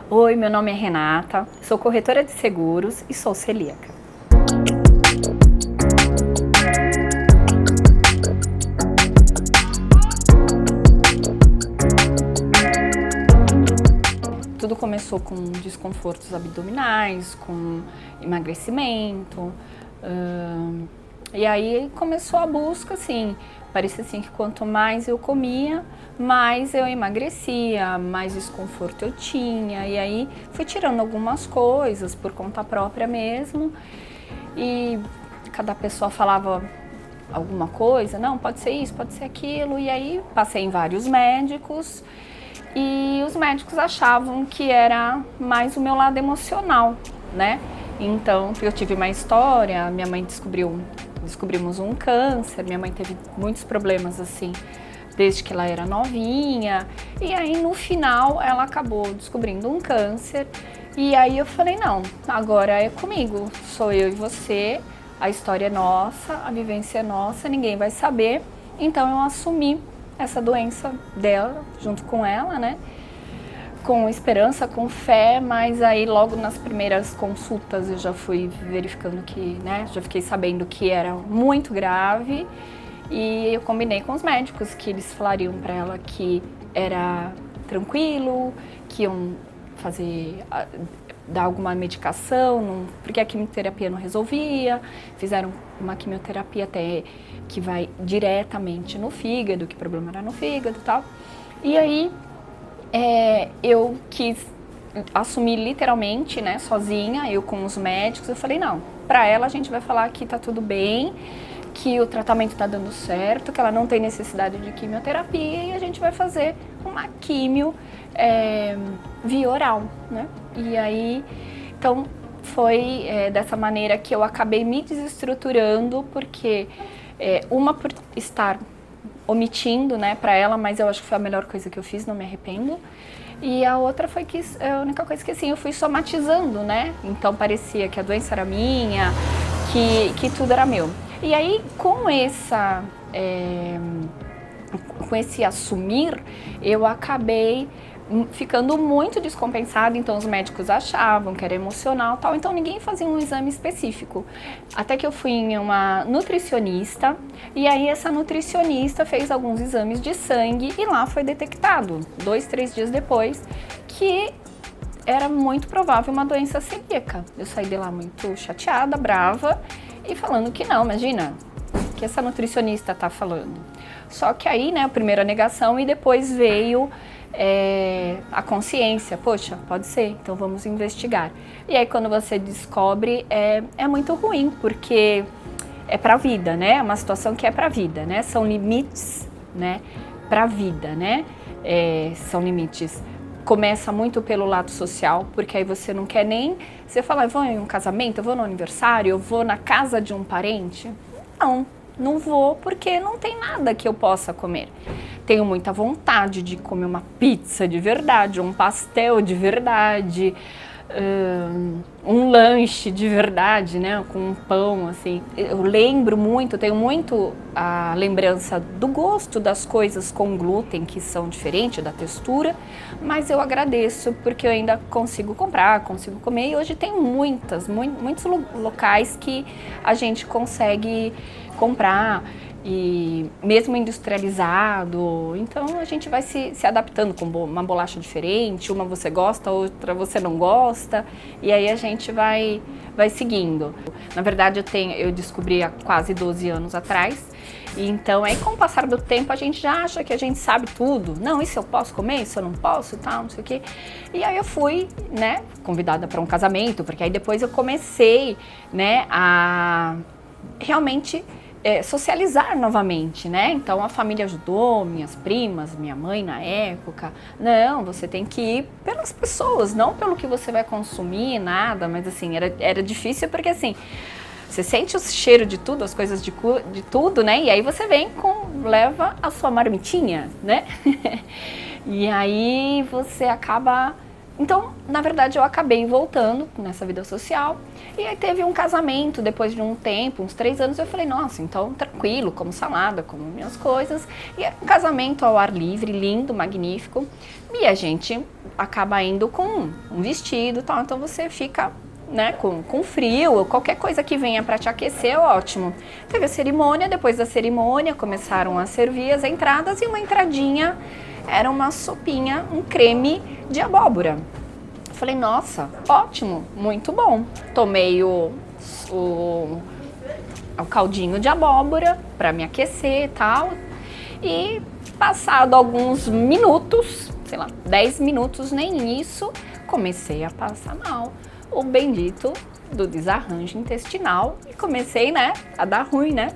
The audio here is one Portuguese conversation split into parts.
Oi, meu nome é Renata, sou corretora de seguros e sou celíaca. Tudo começou com desconfortos abdominais, com emagrecimento, e aí começou a busca, assim, parecia assim que quanto mais eu comia, mais eu emagrecia, mais desconforto eu tinha, e aí fui tirando algumas coisas por conta própria mesmo, e cada pessoa falava alguma coisa, não, pode ser isso, pode ser aquilo, e aí passei em vários médicos, e os médicos achavam que era mais o meu lado emocional, né? Então, eu tive uma história, minha mãe descobrimos um câncer, minha mãe teve muitos problemas assim, desde que ela era novinha, e aí no final ela acabou descobrindo um câncer, e aí eu falei, não, agora é comigo, sou eu e você, a história é nossa, a vivência é nossa, ninguém vai saber, então eu assumi essa doença dela, junto com ela, né? Com esperança, com fé, mas aí logo nas primeiras consultas eu já fui verificando que, né? Já fiquei sabendo que era muito grave e eu combinei com os médicos que eles falariam para ela que era tranquilo, que iam dar alguma medicação, porque a quimioterapia não resolvia, fizeram uma quimioterapia até que vai diretamente no fígado, que o problema era no fígado e tal. E aí eu quis assumir literalmente, né, sozinha, eu com os médicos, eu falei, não, pra ela a gente vai falar que tá tudo bem, que o tratamento tá dando certo, que ela não tem necessidade de quimioterapia e a gente vai fazer uma quimio via oral, né? E aí, então, foi dessa maneira que eu acabei me desestruturando, porque uma por estar omitindo, né, pra ela, mas eu acho que foi a melhor coisa que eu fiz, não me arrependo. E a outra foi que a única coisa que assim, eu fui somatizando, né? Então parecia que a doença era minha, que tudo era meu. E aí, com esse assumir, eu acabei ficando muito descompensada, então os médicos achavam que era emocional e tal, então ninguém fazia um exame específico. Até que eu fui em uma nutricionista, e aí essa nutricionista fez alguns exames de sangue e lá foi detectado, 2, 3 dias depois, que era muito provável uma doença celíaca. Eu saí de lá muito chateada, brava, e falando que não, imagina, o que essa nutricionista tá falando. Só que aí, né, a primeira negação e depois veio a consciência, poxa, pode ser, então vamos investigar. E aí quando você descobre, é muito ruim, porque é pra vida, né? É uma situação que é pra vida, né? São limites, né, pra vida, né? São limites. Começa muito pelo lado social, porque aí você não quer nem... Você fala, eu vou em um casamento, eu vou no aniversário, eu vou na casa de um parente? Não vou, porque não tem nada que eu possa comer. Tenho muita vontade de comer uma pizza de verdade, um pastel de verdade, um lanche de verdade, né, com um pão, assim. Eu lembro muito, tenho muito a lembrança do gosto das coisas com glúten, que são diferentes da textura, mas eu agradeço porque eu ainda consigo comprar, consigo comer, e hoje tem muitos locais que a gente consegue comprar, e mesmo industrializado, então a gente vai se adaptando com uma bolacha diferente, uma você gosta, outra você não gosta, e aí a gente vai seguindo. Na verdade eu descobri há quase 12 anos atrás, e então aí com o passar do tempo a gente já acha que a gente sabe tudo, não, isso eu posso comer, isso eu não posso e tal, não sei o quê. E aí eu fui, né, convidada para um casamento, porque aí depois eu comecei, né, a realmente socializar novamente, né? Então a família ajudou, minhas primas, minha mãe na época. Não, você tem que ir pelas pessoas, não pelo que você vai consumir, nada, mas assim, era difícil porque assim, você sente o cheiro de tudo, as coisas de tudo, né? E aí você leva a sua marmitinha, né? E aí você acaba Então, na verdade, eu acabei voltando nessa vida social. E aí teve um casamento, depois de um tempo, uns 3 anos, eu falei, nossa, então tranquilo, como salada, como minhas coisas. E era um casamento ao ar livre, lindo, magnífico. E a gente acaba indo com um vestido e tal, então você fica, né, com frio, ou qualquer coisa que venha para te aquecer é ótimo. Teve a cerimônia, depois da cerimônia começaram a servir as entradas e uma entradinha era uma sopinha, um creme de abóbora. Falei, nossa, ótimo, muito bom. Tomei o caldinho de abóbora para me aquecer e tal. E passado alguns minutos, sei lá, 10 minutos, nem isso, comecei a passar mal. O bendito do desarranjo intestinal e comecei, né, a dar ruim, né,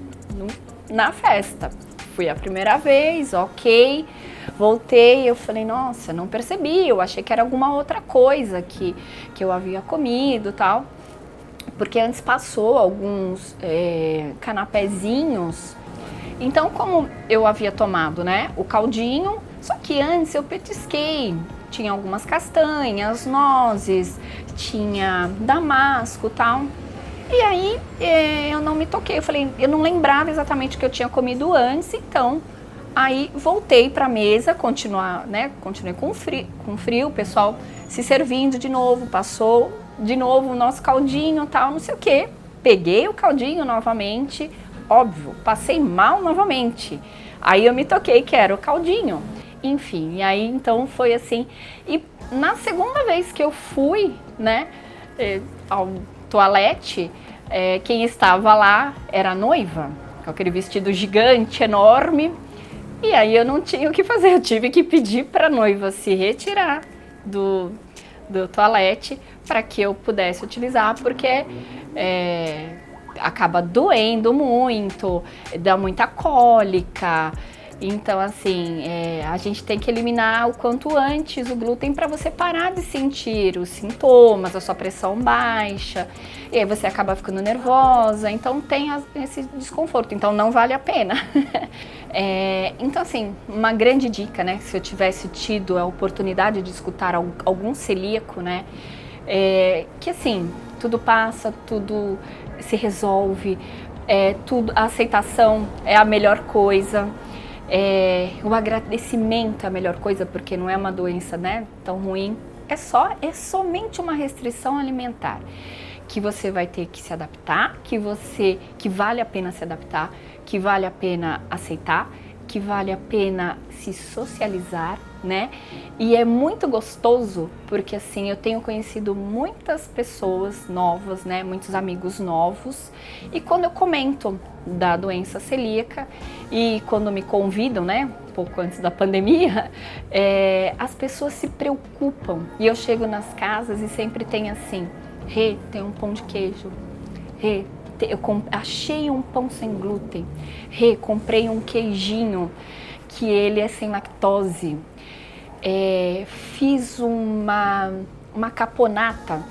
na festa. Fui a primeira vez, ok, voltei, eu falei, nossa, não percebi, eu achei que era alguma outra coisa que eu havia comido e tal, porque antes passou alguns canapézinhos, então como eu havia tomado, né, o caldinho, só que antes eu petisquei, tinha algumas castanhas, nozes, tinha damasco e tal. E aí eu não me toquei, eu falei, eu não lembrava exatamente o que eu tinha comido antes, então aí voltei para a mesa, continuei com frio, o pessoal se servindo de novo, passou de novo o nosso caldinho, tal, não sei o que. Peguei o caldinho novamente, óbvio, passei mal novamente. Aí eu me toquei que era o caldinho. Enfim, e aí então foi assim. E na segunda vez que eu fui, né, ao toalete, quem estava lá era a noiva, com aquele vestido gigante, enorme. E aí eu não tinha o que fazer, eu tive que pedir para a noiva se retirar do toalete para que eu pudesse utilizar, porque acaba doendo muito, dá muita cólica. Então, assim, a gente tem que eliminar o quanto antes o glúten para você parar de sentir os sintomas, a sua pressão baixa, e aí você acaba ficando nervosa, então tem esse desconforto, então não vale a pena. Então, assim, uma grande dica, né, se eu tivesse tido a oportunidade de escutar algum celíaco, né, que assim, tudo passa, tudo se resolve, a aceitação é a melhor coisa. O agradecimento é a melhor coisa, porque não é uma doença, né, tão ruim. É somente uma restrição alimentar que você vai ter que se adaptar, que vale a pena se adaptar, que vale a pena aceitar, que vale a pena se socializar, né? E é muito gostoso, porque assim, eu tenho conhecido muitas pessoas novas, né? Muitos amigos novos, e quando eu comento da doença celíaca e quando me convidam, né? Um pouco antes da pandemia, as pessoas se preocupam. E eu chego nas casas e sempre tem assim, Rê, tem um pão de queijo, Rê, eu achei um pão sem glúten, Rê, comprei um queijinho que ele é sem lactose, fiz uma caponata,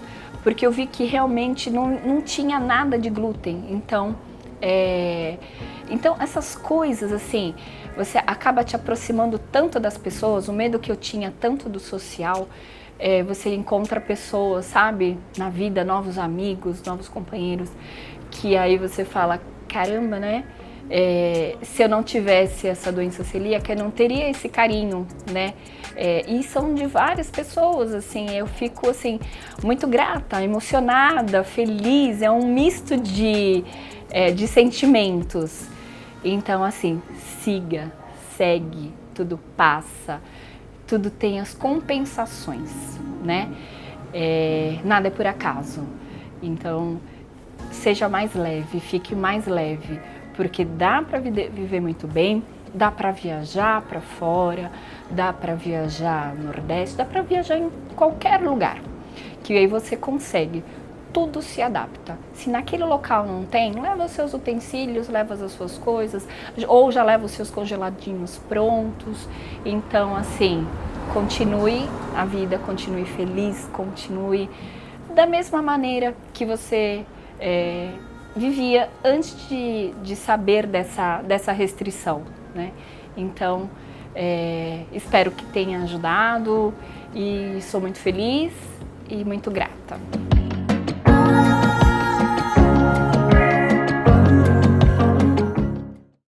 porque eu vi que realmente não tinha nada de glúten, então essas coisas assim, você acaba te aproximando tanto das pessoas, o medo que eu tinha tanto do social, você encontra pessoas, sabe, na vida, novos amigos, novos companheiros, que aí você fala, caramba, né? Se eu não tivesse essa doença celíaca, eu não teria esse carinho, né? E são de várias pessoas, assim, eu fico, assim, muito grata, emocionada, feliz, é um misto de sentimentos. Então, assim, segue, tudo passa, tudo tem as compensações, né? Nada é por acaso. Então, seja mais leve, fique mais leve, porque dá para viver muito bem, dá para viajar para fora, dá para viajar no Nordeste, dá para viajar em qualquer lugar, que aí você consegue, tudo se adapta. Se naquele local não tem, leva os seus utensílios, leva as suas coisas, ou já leva os seus congeladinhos prontos. Então, assim, continue a vida, continue feliz, continue da mesma maneira que você vivia antes de saber dessa restrição, né? Então, espero que tenha ajudado E sou muito feliz e muito grata.